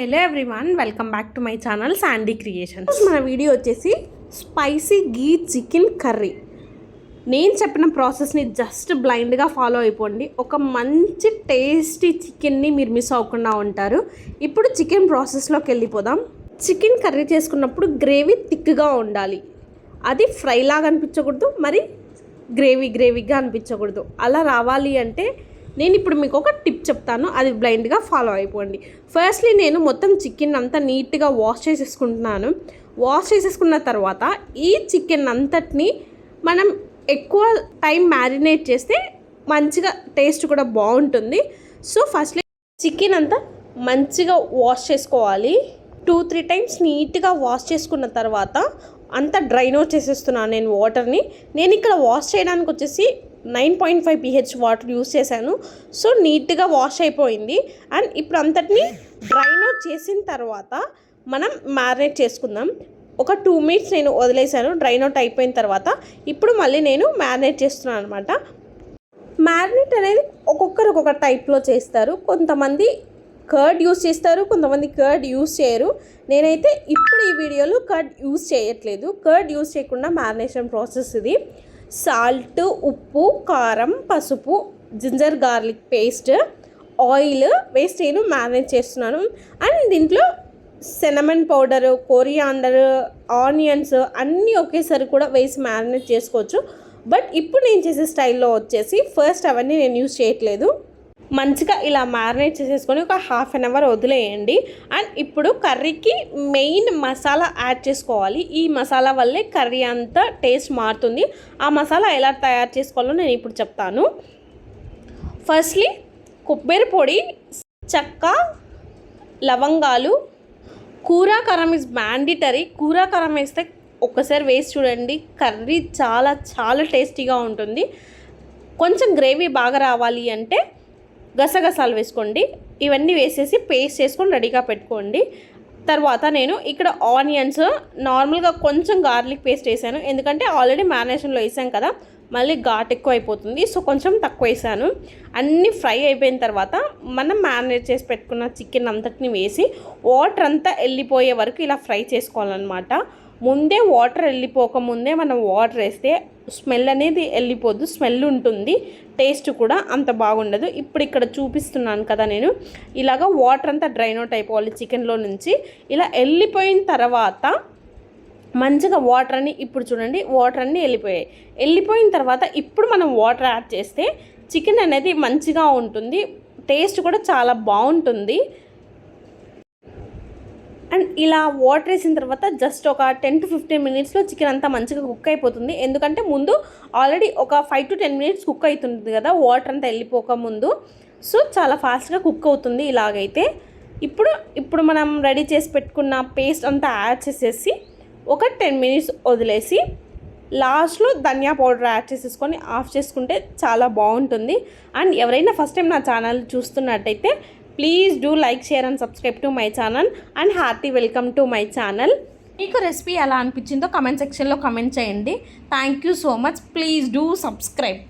Hello everyone, welcome back to my channel Sandy creations. మన video వచ్చేసి spicy ఘీ chicken curry. నేను చెప్పిన ప్రాసెస్ని జస్ట్ బ్లైండ్గా ఫాలో అయిపోండి. ఒక మంచి టేస్టీ చికెన్ని మీరు మిస్ అవ్వకుండా ఉంటారు. ఇప్పుడు చికెన్ ప్రాసెస్లోకి వెళ్ళిపోదాం. చికెన్ కర్రీ చేసుకున్నప్పుడు గ్రేవీ థిక్గా ఉండాలి. అది ఫ్రై లాగా అనిపించకూడదు, మరి గ్రేవీగా అనిపించకూడదు. అలా రావాలి అంటే నేను ఇప్పుడు మీకు ఒక టిప్ చెప్తాను, అది బ్లైండ్గా ఫాలో అయిపోండి. ఫస్ట్లీ నేను మొత్తం చికెన్ అంతా నీట్గా వాష్ చేసేసుకుంటున్నాను. వాష్ చేసేసుకున్న తర్వాత ఈ చికెన్ అంతటిని మనం ఎక్కువ టైం మ్యారినేట్ చేస్తే మంచిగా టేస్ట్ కూడా బాగుంటుంది. సో ఫస్ట్లీ చికెన్ అంతా మంచిగా వాష్ చేసుకోవాలి. 2-3 టైమ్స్ నీట్గా వాష్ చేసుకున్న తర్వాత అంతా డ్రైన్ అవుట్ చేసేస్తున్నాను నేను వాటర్ని. నేను ఇక్కడ వాష్ చేయడానికి వచ్చేసి 9.5 pH వాటర్ యూస్ చేశాను. సో నీట్గా వాష్ అయిపోయింది. అండ్ ఇప్పుడు అంతటిని డ్రైన్ అవుట్ చేసిన తర్వాత మనం మ్యారినేట్ చేసుకుందాం. ఒక 2 minutes నేను వదిలేసాను డ్రైన్ అవుట్ అయిపోయిన తర్వాత. ఇప్పుడు మళ్ళీ నేను మ్యారినేట్ చేస్తున్నాను అనమాట. మ్యారినేట్ అనేది ఒక్కొక్కరు ఒక్కొక్క టైప్లో చేస్తారు. కొంతమంది కర్డ్ యూస్ చేస్తారు, కొంతమంది కర్డ్ యూస్ చేయరు. నేనైతే ఇప్పుడు ఈ వీడియోలో కర్డ్ యూస్ చేయట్లేదు. కర్డ్ యూస్ చేయకుండా మ్యారినేషన్ ప్రాసెస్ ఇది. సాల్ట్, ఉప్పు, కారం, పసుపు, జింజర్ గార్లిక్ పేస్ట్, ఆయిల్ వేస్ట్ నేను మ్యారినేట్ చేస్తున్నాను. అండ్ దీంట్లో సినమన్ పౌడరు, కొరియాండర్, ఆనియన్స్ అన్నీ ఒకేసారి కూడా వేసి మ్యారినేట్ చేసుకోవచ్చు. బట్ ఇప్పుడు నేను చేసే స్టైల్లో వచ్చేసి ఫస్ట్ అవన్నీ నేను యూస్ చేయట్లేదు. మంచిగా ఇలా మ్యారినేట్ చేసేసుకొని ఒక 1/2 hour వదిలేయండి. అండ్ ఇప్పుడు కర్రీకి మెయిన్ మసాలా యాడ్ చేసుకోవాలి. ఈ మసాలా వల్లే కర్రీ అంతా టేస్ట్ మారుతుంది. ఆ మసాలా ఎలా తయారు చేసుకోవాలో నేను ఇప్పుడు చెప్తాను. ఫస్ట్లీ కొబ్బరి పొడి, చెక్క, లవంగాలు, కూరా కారం ఇస్ మ్యాండిటరీ. కూరా కారం వేస్తే ఒక్కసారి వేసి చూడండి, కర్రీ చాలా చాలా టేస్టీగా ఉంటుంది. కొంచెం గ్రేవీ బాగా రావాలి అంటే గసగసాలు వేసుకోండి. ఇవన్నీ వేసేసి పేస్ట్ చేసుకొని రెడీగా పెట్టుకోండి. తర్వాత నేను ఇక్కడ ఆనియన్స్, నార్మల్గా కొంచెం గార్లిక్ పేస్ట్ వేసాను, ఎందుకంటే ఆల్రెడీ మ్యారినేషన్లో వేసాం కదా, మళ్ళీ ఘాట్ ఎక్కువ అయిపోతుంది. సో కొంచెం తక్కువ వేసాను. అన్నీ ఫ్రై అయిపోయిన తర్వాత మనం మ్యారినేట్ చేసి పెట్టుకున్న చికెన్ అంతటిని వేసి వాటర్ అంతా వెళ్ళిపోయే వరకు ఇలా ఫ్రై చేసుకోవాలన్నమాట. ముందే వాటర్ వెళ్ళిపోకముందే మనం వాటర్ వేస్తే స్మెల్ అనేది వెళ్ళిపోద్దు, స్మెల్ ఉంటుంది, టేస్ట్ కూడా అంత బాగుండదు. ఇప్పుడు ఇక్కడ చూపిస్తున్నాను కదా నేను, ఇలాగ వాటర్ అంతా డ్రైన్ అవుట్ అయిపోవాలి చికెన్లో నుంచి. ఇలా వెళ్ళిపోయిన తర్వాత మంచిగా వాటర్ అన్నీ, ఇప్పుడు చూడండి వాటర్ అన్నీ వెళ్ళిపోయిన తర్వాత ఇప్పుడు మనం వాటర్ యాడ్ చేస్తే చికెన్ అనేది మంచిగా ఉంటుంది, టేస్ట్ కూడా చాలా బాగుంటుంది. అండ్ ఇలా వాటర్ వేసిన తర్వాత జస్ట్ ఒక 10-15 minutesలో చికెన్ అంతా మంచిగా కుక్ అయిపోతుంది. ఎందుకంటే ముందు ఆల్రెడీ ఒక 5-10 minutes కుక్ అవుతుంది కదా వాటర్ అంతా వెళ్ళిపోక ముందు. సో చాలా ఫాస్ట్గా కుక్ అవుతుంది ఇలాగైతే. ఇప్పుడు మనం రెడీ చేసి పెట్టుకున్న పేస్ట్ అంతా యాడ్ చేసేసి ఒక 10 minutes వదిలేసి లాస్ట్లో ధనియా పౌడర్ యాడ్ చేసేసుకొని ఆఫ్ చేసుకుంటే చాలా బాగుంటుంది. అండ్ ఎవరైనా ఫస్ట్ టైం నా ఛానల్ చూస్తున్నట్టయితే please do like, share and subscribe to my channel. And hearty welcome to my channel. మీకు రెసిపీ ఎలా అనిపించిందో కమెంట్ సెక్షన్లో కమెంట్ చేయండి. Thank you so much. Please do subscribe.